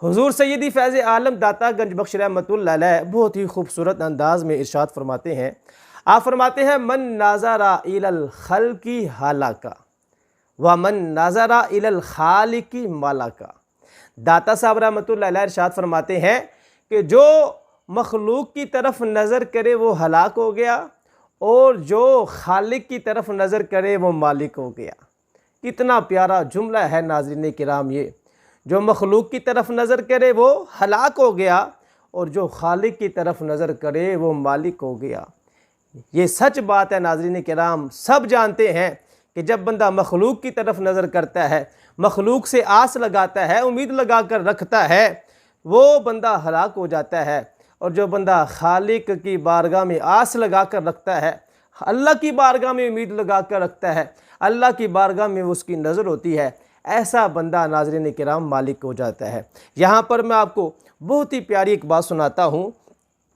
حضور سیدی فیض عالم داتا گنج بخش رحمۃ اللہ علیہ بہت ہی خوبصورت انداز میں ارشاد فرماتے ہیں. آپ فرماتے ہیں من ناظر الی الخلق ہلاکا ومن ناظر الی الخالق مالکا. داتا صاحب رحمۃ اللہ علیہ ارشاد فرماتے ہیں کہ جو مخلوق کی طرف نظر کرے وہ ہلاک ہو گیا اور جو خالق کی طرف نظر کرے وہ مالک ہو گیا. کتنا پیارا جملہ ہے ناظرین کرام. یہ جو مخلوق کی طرف نظر کرے وہ ہلاک ہو گیا اور جو خالق کی طرف نظر کرے وہ مالک ہو گیا. یہ سچ بات ہے ناظرین کرام. سب جانتے ہیں کہ جب بندہ مخلوق کی طرف نظر کرتا ہے، مخلوق سے آس لگاتا ہے، امید لگا کر رکھتا ہے، وہ بندہ ہلاک ہو جاتا ہے. اور جو بندہ خالق کی بارگاہ میں آس لگا کر رکھتا ہے، اللہ کی بارگاہ میں امید لگا کر رکھتا ہے، اللہ کی بارگاہ میں اس کی نظر ہوتی ہے، ایسا بندہ ناظرین کرام مالک ہو جاتا ہے. یہاں پر میں آپ کو بہت ہی پیاری ایک بات سناتا ہوں.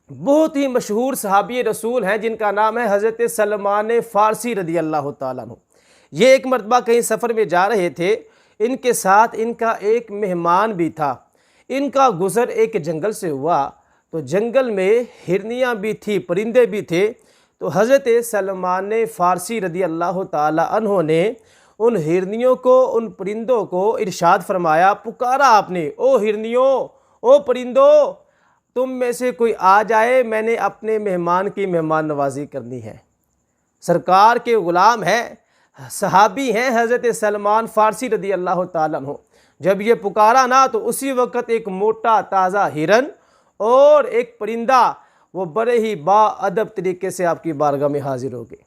بہت ہی مشہور صحابی رسول ہیں جن کا نام ہے حضرت سلمان فارسی رضی اللہ تعالیٰ عنہ. یہ ایک مرتبہ کہیں سفر میں جا رہے تھے. ان کے ساتھ ان کا ایک مہمان بھی تھا. ان کا گزر ایک جنگل سے ہوا تو جنگل میں ہرنیاں بھی تھی، پرندے بھی تھے. تو حضرت سلمان فارسی رضی اللہ تعالیٰ عنہ نے ان ہرنیوں کو، ان پرندوں کو ارشاد فرمایا، پکارا آپ نے، او ہرنیوں، او پرندوں، تم میں سے کوئی آ جائے، میں نے اپنے مہمان کی مہمان نوازی کرنی ہے. سرکار کے غلام ہیں، صحابی ہیں حضرت سلمان فارسی رضی اللہ تعالیٰ عنہ. جب یہ پکارا نا تو اسی وقت ایک موٹا تازہ ہرن اور ایک پرندہ وہ بڑے ہی با ادب طریقے سے آپ کی بارگاہ میں حاضر ہو گئے.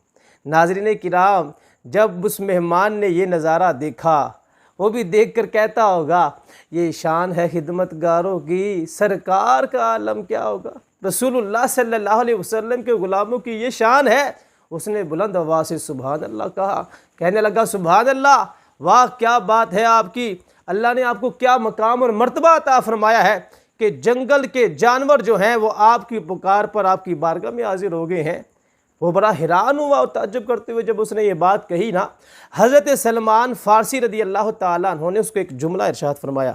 ناظرین کرام، جب اس مہمان نے یہ نظارہ دیکھا، وہ بھی دیکھ کر کہتا ہوگا یہ شان ہے خدمت گاروں کی، سرکار کا عالم کیا ہوگا. رسول اللہ صلی اللہ علیہ وسلم کے غلاموں کی یہ شان ہے. اس نے بلند آواز سے سبحان اللہ کہا، کہنے لگا سبحان اللہ، واہ کیا بات ہے آپ کی، اللہ نے آپ کو کیا مقام اور مرتبہ عطا فرمایا ہے کہ جنگل کے جانور جو ہیں وہ آپ کی پکار پر آپ کی بارگاہ میں حاضر ہو گئے ہیں. وہ بڑا حیران ہوا اور تعجب کرتے ہوئے جب اس نے یہ بات کہی نا، حضرت سلمان فارسی رضی اللہ تعالیٰ عنہ نے اس کو ایک جملہ ارشاد فرمایا.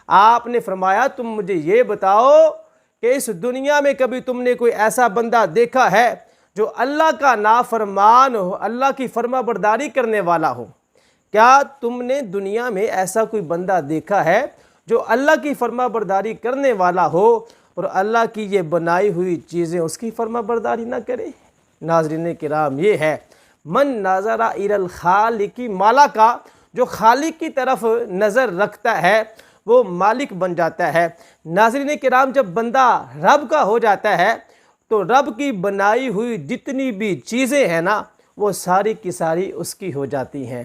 آپ نے فرمایا تم مجھے یہ بتاؤ کہ اس دنیا میں کبھی تم نے کوئی ایسا بندہ دیکھا ہے جو اللہ کا نافرمان ہو، اللہ کی فرما برداری کرنے والا ہو؟ کیا تم نے دنیا میں ایسا کوئی بندہ دیکھا ہے جو اللہ کی فرما برداری کرنے والا ہو اور اللہ کی یہ بنائی ہوئی چیزیں اس کی فرما برداری نہ کرے؟ ناظرین کرام، یہ ہے من ناظر الی الخالق مالکا. جو خالق کی طرف نظر رکھتا ہے وہ مالک بن جاتا ہے. ناظرین کرام، جب بندہ رب کا ہو جاتا ہے تو رب کی بنائی ہوئی جتنی بھی چیزیں ہیں نا وہ ساری کی ساری اس کی ہو جاتی ہیں.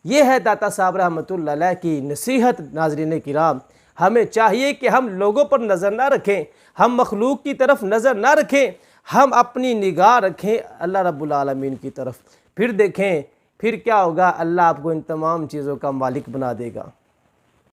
یہ ہے داتا صاحب رحمۃ اللہ علیہ کی نصیحت. ناظرین کرام، ہمیں چاہیے کہ ہم لوگوں پر نظر نہ رکھیں، ہم مخلوق کی طرف نظر نہ رکھیں، ہم اپنی نگاہ رکھیں اللہ رب العالمین کی طرف. پھر دیکھیں پھر کیا ہوگا، اللہ آپ کو ان تمام چیزوں کا مالک بنا دے گا.